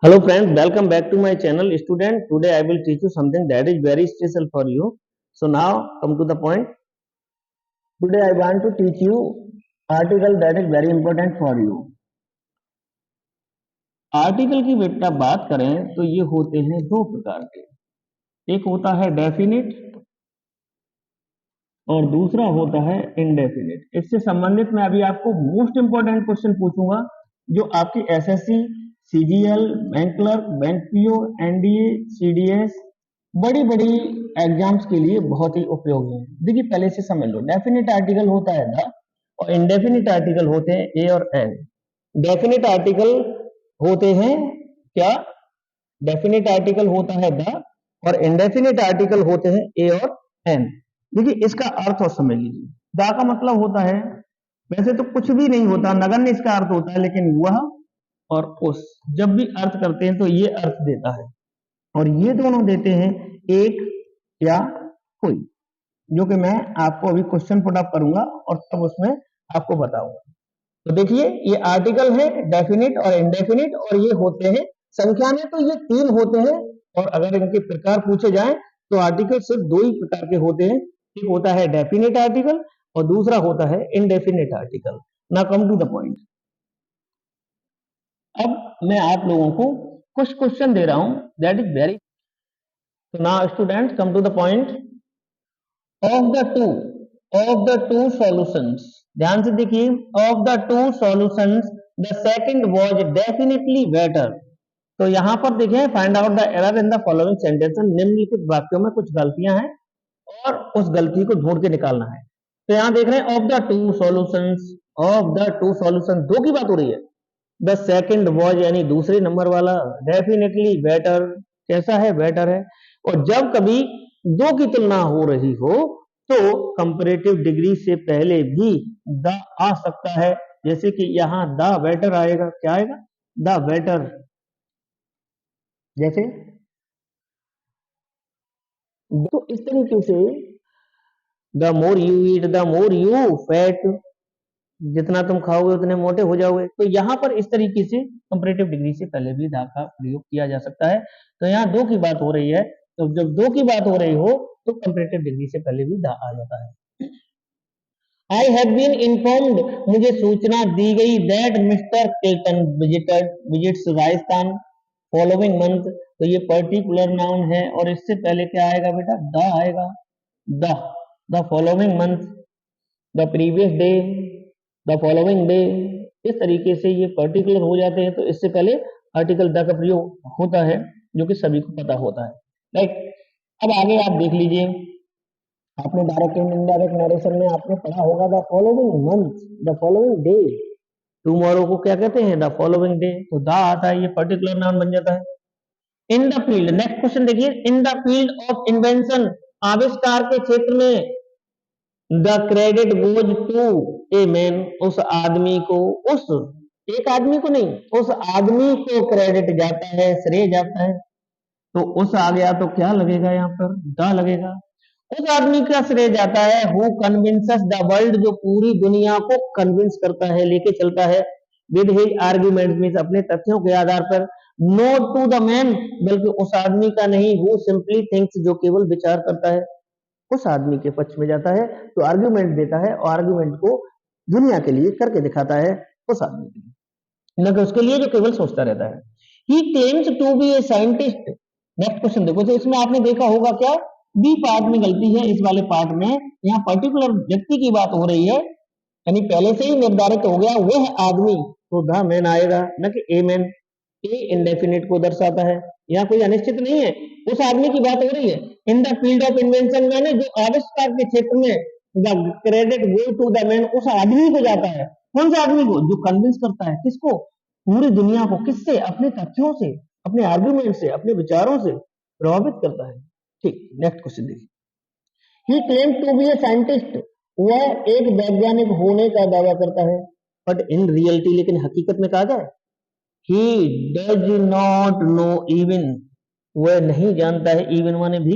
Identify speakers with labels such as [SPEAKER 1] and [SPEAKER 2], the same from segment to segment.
[SPEAKER 1] Hello friends, welcome back to my channel. Student, today I will teach you something that is very special for you. So now come to the point. Today I want to teach you article that is very important for you. Article की बेटा बात करें तो ये होते हैं दो प्रकार के, एक होता है डेफिनिट और दूसरा होता है इनडेफिनिट। इससे संबंधित मैं अभी आपको मोस्ट इंपोर्टेंट क्वेश्चन पूछूंगा जो आपकी SSC, CGL, bank clerk, bank PO, NDA, CDS, बड़ी बड़ी एग्जाम्स के लिए बहुत ही उपयोगी है। देखिए पहले से समझ लो, डेफिनिट आर्टिकल होता है द और इनडेफिनिट आर्टिकल होते हैं ए और एन। डेफिनिट आर्टिकल होते हैं क्या? डेफिनिट आर्टिकल होता है द और इनडेफिनिट आर्टिकल होते हैं ए और एन। देखिए इसका अर्थ और समझ लीजिए। द का मतलब होता है, वैसे तो कुछ भी नहीं होता, नगण्य इसका अर्थ होता है, लेकिन वह और उस जब भी अर्थ करते हैं तो ये अर्थ देता है, और ये दोनों देते हैं एक या कोई, जो कि मैं आपको अभी क्वेश्चन पुट अप करूंगा और तब उसमें आपको बताऊंगा। तो देखिए ये आर्टिकल है डेफिनिट और इनडेफिनिट, और ये होते हैं संख्या में तो ये 3 होते हैं, और अगर इनके प्रकार पूछे जाए तो आर्टिकल सिर्फ 2 ही प्रकार के होते हैं। एक होता है डेफिनिट आर्टिकल और दूसरा होता है indefinite article. Now come to the point. अब मैं आप लोगों को कुछ क्वेश्चन दे रहा हूं that is very. So now students come to the point. Of the two solutions, ध्यान से देखिए, of the two solutions the second was definitely better। तो यहां पर देखिए find out the error in the following sentence. निम्नलिखित वाक्यों में कुछ गलतियां हैं और उस गलती को ढूंढ के निकालना है। तो यहां देख रहे हैं ऑफ द टू सॉल्यूशंस, दो की बात हो रही है। द सेकंड वाज यानी दूसरे नंबर वाला, डेफिनेटली बेटर, कैसा है? बेटर है। और जब कभी दो की तुलना हो रही हो तो कंपैरेटिव डिग्री से पहले भी द आ सकता है, जैसे कि यहां द बेटर आएगा। क्या आएगा? The better. जैसे तो इस तरीके से the more you eat the more you fat, जितना तुम खाओगे उतने मोटे हो जाओगे। तो यहां पर इस तरीके से कंपैरेटिव डिग्री से पहले भी द का प्रयोग किया जा सकता है। तो यहाँ दो की बात हो रही है, तो जब दो की बात हो रही हो तो कंपैरेटिव डिग्री से पहले भी द आ जाता है। आई हैव बीन इन्फॉर्म्ड, मुझे सूचना दी गई, that mister Kelton visits Rajasthan following month. तो ये पर्टिकुलर नाउन है और इससे पहले क्या आएगा बेटा? द आएगा। The following month, the previous day, the following day. इस तरीके से ये पर्टिकुलर हो जाते हैं, तो इससे पहले आर्टिकल द का प्रयोग होता है, जो कि सभी को पता होता है। राइट। अब आगे आप देख लीजिए, आपने डायरेक्ट एंड इनडायरेक्ट नरेशन में आपने पढ़ा होगा the following month, the following day. Tomorrow को क्या कहते हैं? The following day. तो द आता है, ये पर्टिकुलर नाउन बन जाता है। In the field, next question देखिए, in the field of invention, आविष्कार के क्षेत्र में, the credit goes to a man, उस आदमी को, उस एक आदमी को नहीं, उस आदमी को क्रेडिट जाता है, श्रेय जाता है। तो उस आ गया तो क्या लगेगा? यहाँ पर द लगेगा। उस आदमी का श्रेय जाता है हु कन्विंसेस द वर्ल्ड, जो पूरी दुनिया को कन्विंस करता है, लेके चलता है, विद हिज आर्ग्यूमेंट, मींस अपने तथ्यों के आधार पर। नॉट टू द मैन, बल्कि उस आदमी का नहीं, हु सिंपली थिंक्स, जो केवल विचार करता है, उस आदमी के पक्ष में जाता है, तो आर्ग्यूमेंट देता है और आर्ग्यूमेंट को दुनिया के लिए करके दिखाता है उस आदमी के लिए, न कि उसके लिए जो केवल सोचता रहता है। He claims to be a scientist. Next question देखो, तो इसमें आपने देखा होगा क्या? बी पार्ट में गलती है। इस वाले पार्ट में यहाँ पर्टिकुलर व्यक्ति की बात हो रही है, यानी पहले से ही निर्धारित हो गया वह आदमी, तो द मैन आएगा, न कि ए मैन। ए इंडेफिनिट को दर्शाता है, यहाँ कोई अनिश्चित नहीं है, उस आदमी की बात हो रही है। In the field of invention, मैंने जो आविष्कार के क्षेत्र में, the credit go to the man, उस आदमी को जाता है। कौन सा आदमी को? जो कन्विंस करता है, किसको? पूरी दुनिया को। किससे? अपने तथ्यों से, अपने आर्ग्यूमेंट से, अपने विचारों से प्रभावित करता है। ठीक, नेक्स्ट क्वेश्चन देखिए। He claim to be a scientist, वह एक वैज्ञानिक होने का दावा करता है, बट इन रियलिटी, लेकिन हकीकत में कहा जाए, he does not know even, वह नहीं जानता है, इवन माने भी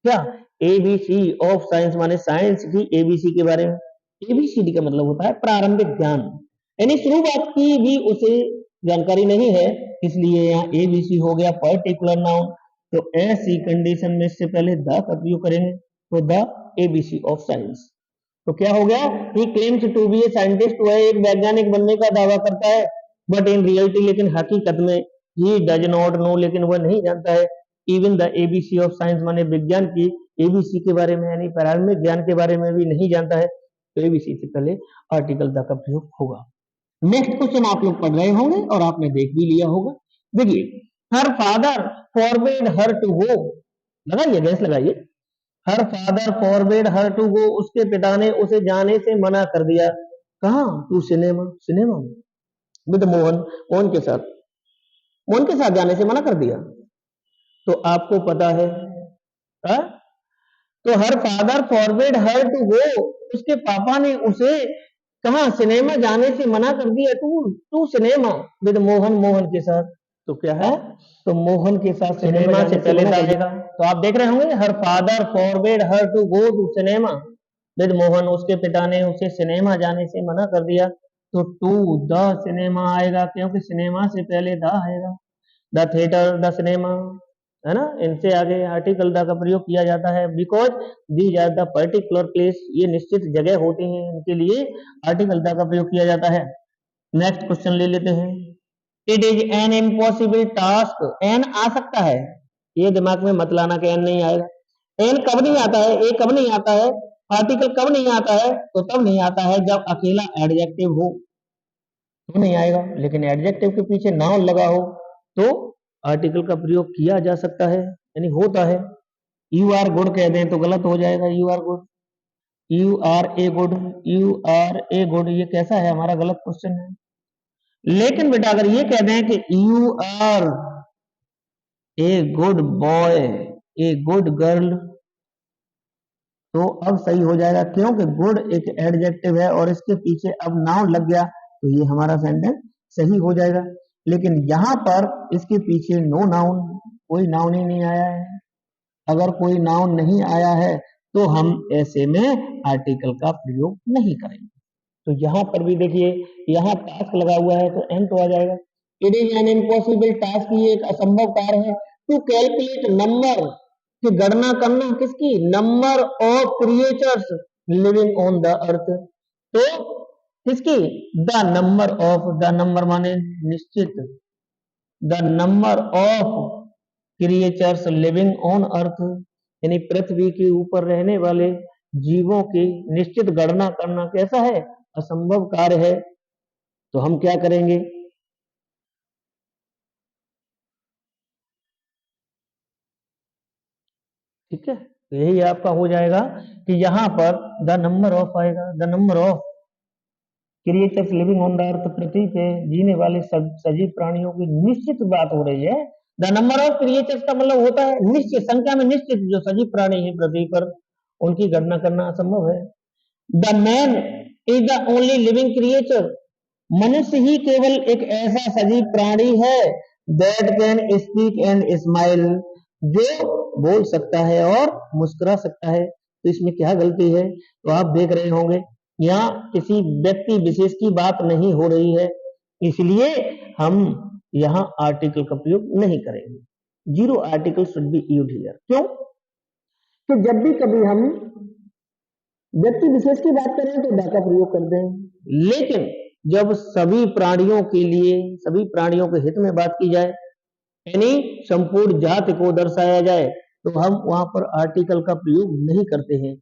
[SPEAKER 1] क्या? एबीसी ऑफ साइंस, माने साइंस की एबीसी के बारे में। ABCD का मतलब होता है प्रारंभिक ज्ञान, यानी शुरुआत की भी उसे जानकारी नहीं है, इसलिए यहाँ ABC हो गया पर्टिकुलर नाउन। तो ऐसी कंडीशन में इससे पहले द का प्रयोग करेंगे, तो द ABC ऑफ साइंस। तो क्या हो गया, he claims to be a scientist, वह एक वैज्ञानिक बनने का दावा करता है, बट इन रियलिटी, लेकिन हकीकत में, ही डज नॉट नो, लेकिन वह नहीं जानता है, even the ABC of science, माने विज्ञान की ABC के बारे में, यानी प्रारंभिक ज्ञान के बारे में भी नहीं जानता है। तो ABC से पहले आर्टिकल द का प्रयोग होगा। नेक्स्ट क्वेश्चन आप लोग पढ़ रहे होंगे और आपने देख भी लिया होगा। देखिए, her father forbid her to go, लगाइए गैस लगाइए, her father forbid her to go, उसके पिता ने उसे जाने से मना कर दिया। कहाँ? टू सिनेमा, सिनेमा में, विद मोहन, मोहन के साथ जाने से मना कर दिया। तो आपको पता है, हा? तो her father forbid her to go, उसके पापा ने उसे कहा सिनेमा जाने से मना कर दिया, to cinema with Mohan, Mohan के साथ। तो क्या है, तो मोहन के साथ सिनेमा से पहले जाएगा। तो आप देख रहे होंगे, her father forbid her to go to cinema with Mohan, उसके पिता ने उसे सिनेमा जाने से मना कर दिया। तो टू द सिनेमा आएगा, क्योंकि सिनेमा से पहले द आएगा। द थिएटर, द सिनेमा, है ना, इनसे आगे आर्टिकल द का प्रयोग किया जाता है, because these are the particular place, ये निश्चित जगह होती हैं, इनके लिए आर्टिकल द का प्रयोग किया जाता है। नेक्स्ट क्वेश्चन ले लेते हैं। It is an impossible task, an आ सकता है, ये दिमाग में मत लाना कि एन नहीं आएगा। एन कब नहीं आता है, ए कब नहीं आता है, आर्टिकल कब नहीं आता है, तो तब नहीं आता है जब अकेला एडजेक्टिव हो, तो नहीं आएगा। लेकिन एडजेक्टिव के पीछे नाउन लगा हो तो आर्टिकल का प्रयोग किया जा सकता है, यानी होता है। यू आर गुड कह दें तो गलत हो जाएगा, you are good, you are a good, you are a good, ये कैसा है, हमारा गलत क्वेश्चन है। लेकिन बेटा अगर ये कह दें कि you are a good boy, a good girl, तो अब सही हो जाएगा, क्योंकि गुड एक एडजेक्टिव है और इसके पीछे अब नाउन लग गया, तो ये हमारा सेंटेंस सही हो जाएगा। लेकिन यहां पर इसके पीछे नो नाउन, कोई नाउन ही नहीं आया है। अगर कोई नाउन नहीं आया है तो हम ऐसे में आर्टिकल का प्रयोग नहीं करेंगे। तो यहाँ पर भी देखिए, यहाँ टास्क लगा हुआ है तो एन तो आ जाएगा। It is an impossible task, ये एक असंभव कार्य है, टू कैलकुलेट नंबर, की गणना करना, किसकी, number of creatures living on the अर्थ, तो किसकी, the number of, the number माने निश्चित, the number of creatures living on earth, यानी पृथ्वी के ऊपर रहने वाले जीवों की निश्चित गणना करना कैसा है, असंभव कार्य है। तो हम क्या करेंगे, ठीक है, तो यही आपका हो जाएगा कि यहां पर द नंबर ऑफ आएगा, the number of creatures living on the earth, पृथ्वी पे जीने वाले सजीव प्राणियों की निश्चित बात हो रही है। द नंबर ऑफ क्रिएचर्स का मतलब होता है निश्चित संख्या में, निश्चित जो सजीव प्राणी है पृथ्वी पर, उनकी गणना करना असंभव है। The man is the only living creature, मनुष्य ही केवल एक ऐसा सजीव प्राणी है, that can speak and smile, जो बोल सकता है और मुस्कुरा सकता है। तो इसमें क्या गलती है, तो आप देख रहे होंगे यहाँ किसी व्यक्ति विशेष की बात नहीं हो रही है, इसलिए हम यहाँ आर्टिकल का प्रयोग नहीं करेंगे। Zero article should be used here. क्यों? तो जब भी कभी हम व्यक्ति विशेष की बात करें तो द का प्रयोग करते हैं, लेकिन जब सभी प्राणियों के लिए, सभी प्राणियों के हित में बात की जाए, यानी संपूर्ण जाति को दर्शाया जाए, तो हम वहां पर आर्टिकल का प्रयोग नहीं करते हैं।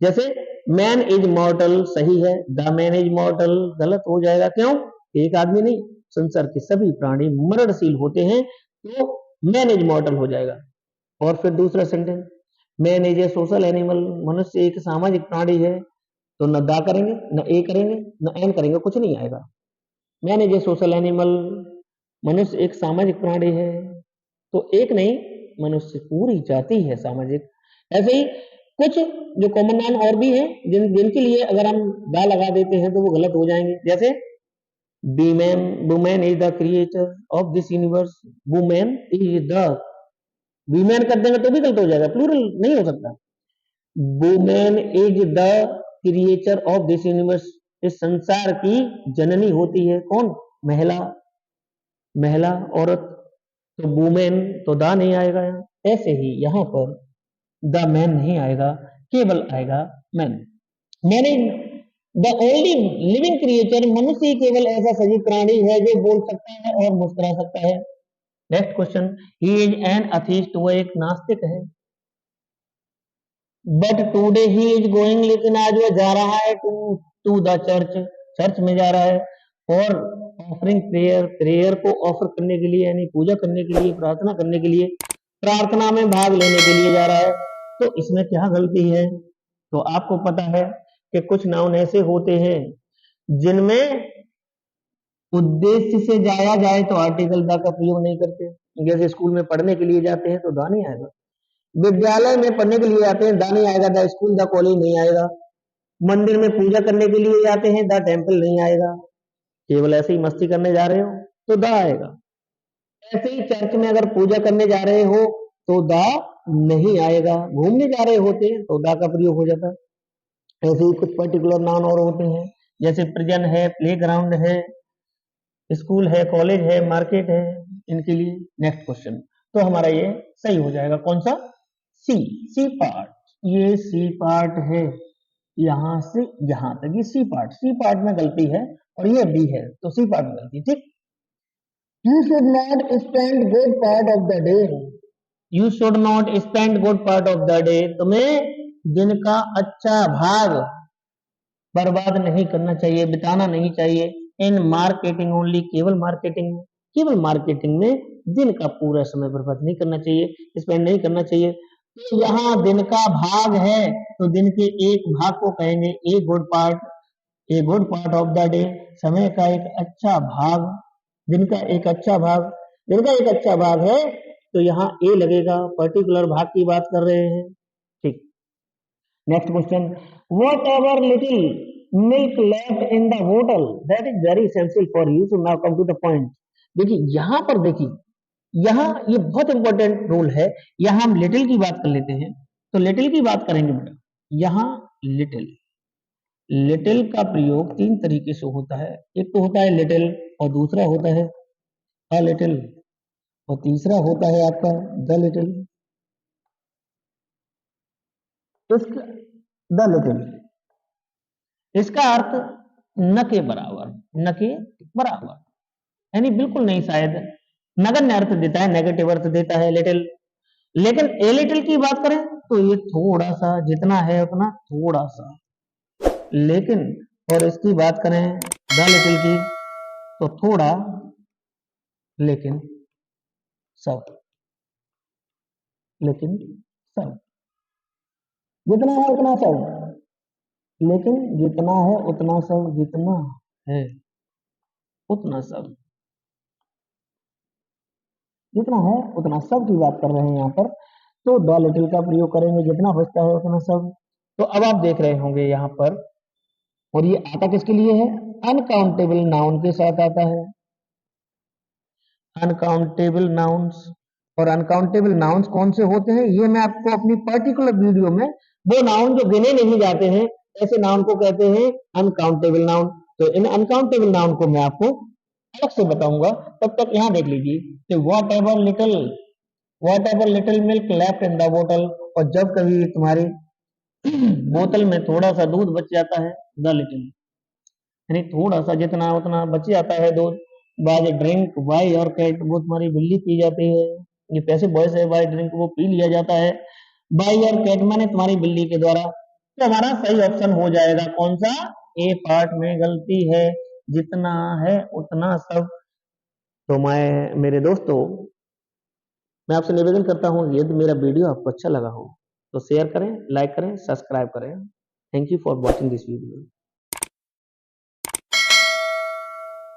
[SPEAKER 1] जैसे मैन इज मॉर्टल सही है, द मैन इज मॉर्टल गलत हो जाएगा। क्यों? एक आदमी नहीं, संसार के सभी प्राणी मरणशील होते हैं, तो मैन इज मॉर्टल हो जाएगा। और फिर दूसरा sentence, man is a social animal, मनुष्य एक सामाजिक प्राणी है, तो न दा करेंगे, न ए करेंगे, न एन करेंगे, कुछ नहीं आएगा। Man is a social animal, मनुष्य एक सामाजिक प्राणी है, तो एक नहीं, मनुष्य पूरी जाति है सामाजिक। ऐसे ही कुछ जो कॉमन नाउन और भी हैं जिनके लिए अगर हम दा लगा देते हैं तो वो गलत हो जाएंगे। जैसे women is the creator of this universe, women is the, women कर देंगे तो भी गलत हो जाएगा, प्लूरल नहीं हो सकता। Women is the creature of this universe, इस संसार की जननी होती है कौन? महिला, महिला औरत, तो वुमेन तो द नहीं आएगा यहाँ। ऐसे ही यहाँ पर द मैन नहीं आएगा, केवल आएगा man. Man is the only living creature, मनुष्य केवल ऐसा सजीव प्राणी है जो बोल सकता है और मुस्कुरा सकता है। Next question, he is an atheist, वो एक नास्तिक है। But today he is going, लेकिन आज वह जा रहा है टू द चर्च, चर्च में जा रहा है। और ऑफरिंग प्रेयर, प्रेयर को ऑफर करने के लिए यानी पूजा करने के लिए, प्रार्थना करने के लिए, प्रार्थना में भाग लेने के लिए जा रहा है। तो इसमें क्या गलती है? तो आपको पता है कि कुछ नाउन ऐसे होते हैं जिनमें उद्देश्य से जाया जाए तो आर्टिकल द का प्रयोग नहीं करते। जैसे स्कूल में पढ़ने के लिए जाते हैं तो द नहीं आएगा, विद्यालय में पढ़ने के लिए जाते हैं द नहीं आएगा, द स्कूल द कॉलेज नहीं आएगा, मंदिर में पूजा करने के लिए जाते हैं द टेम्पल नहीं आएगा, केवल ऐसे ही मस्ती करने जा रहे हो तो द आएगा। ऐसे ही चर्च में अगर पूजा करने जा रहे हो तो द नहीं आएगा, घूमने जा रहे होते हैं तो द का प्रयोग हो जाता है। ऐसे ही कुछ पर्टिकुलर नाउन और होते हैं, जैसे प्रिजन है, प्लेग्राउंड है, स्कूल है, कॉलेज है, मार्केट है, इनके लिए। नेक्स्ट क्वेश्चन, तो हमारा ये सही हो जाएगा कौन सा? सी, सी पार्ट। ये सी पार्ट है, यहां से यहां तक ये सी पार्ट, सी पार्ट में गलती है और ये बी है, तो सी पार्ट में गलती। ठीक, you should not spend good part of the day, you should not spend good part of the day, तुम्हें दिन का अच्छा भाग बर्बाद नहीं करना चाहिए, बिताना नहीं चाहिए। इन मार्केटिंग ओनली, केवल मार्केटिंग में, केवल मार्केटिंग में दिन का पूरा समय बर्बाद नहीं करना चाहिए, स्पेंड नहीं करना चाहिए। तो यहाँ दिन का भाग है तो दिन के एक भाग को कहेंगे a good part, a good part of the day, समय का एक अच्छा भाग, दिन का एक अच्छा भाग, दिन का एक अच्छा भाग है तो यहाँ ए लगेगा, पर्टिकुलर भाग की बात कर रहे हैं। ठीक, next question, whatever little milk left in the बोतल that is very essential for you, so now come to the point. देखिए यहाँ पर, देखिए यहाँ ये बहुत इंपॉर्टेंट रूल है। यहाँ हम लिटिल की बात कर लेते हैं, तो लिटिल की बात करेंगे बेटा। यहाँ लिटिल, लिटिल का प्रयोग तीन तरीके से होता है, एक तो होता है लिटिल और दूसरा होता है अ लिटिल और तीसरा होता है आपका द लिटिल। द लिटिल, इसका अर्थ न के बराबर, न के बराबर, यानी बिल्कुल नहीं, शायद नगण्य अर्थ देता है, नेगेटिव अर्थ देता है लिटिल। लेकिन ए लिटिल की बात करें तो ये थोड़ा सा, जितना है उतना थोड़ा सा। लेकिन और इसकी बात करें द लिटिल की तो थोड़ा, लेकिन सब, लेकिन सब, जितना है उतना सब, लेकिन जितना है उतना सब, जितना है उतना सब, जितना है उतना सब की बात कर रहे हैं यहाँ पर। तो द लिटिल का प्रयोग करेंगे, जितना बचता है उतना सब। तो अब आप देख रहे होंगे यहाँ पर, और ये आता किसके लिए है? अनकाउंटेबल नाउन के साथ आता है, अनकाउंटेबल नाउन्स। और अनकाउंटेबल नाउन्स कौन से होते हैं ये मैं आपको अपनी पर्टिकुलर वीडियो में, वो नाउन जो गिने नहीं जाते हैं ऐसे नाउन को कहते हैं अनकाउंटेबल नाउन। तो इन अनकाउंटेबल नाउन को मैं आपको अलग से बताऊंगा, तब तक यहाँ देख लीजिए कि what ever little milk left in the बोतल, और जब कभी तुम्हारी बोतल में थोड़ा सा दूध बच जाता है, द लिटिल, यानी थोड़ा सा, जितना उतना बच जाता है दूध। By drink by your cat, वो तुम्हारी बिल्ली पी जाती है, ये पैसे बॉय से बाय ड्रिंक वो पी लिया जाता है, बाय योर कैट माने तुम्हारी बिल्ली के द्वारा। तो हमारा सही ऑप्शन हो जाएगा कौन सा? ए पार्ट में गलती है, जितना है उतना सब। तो मैं, मेरे दोस्तों, मैं आपसे निवेदन करता हूँ यदि मेरा वीडियो आपको अच्छा लगा हो तो शेयर करें, लाइक करें, सब्सक्राइब करें। Thank you for watching this video.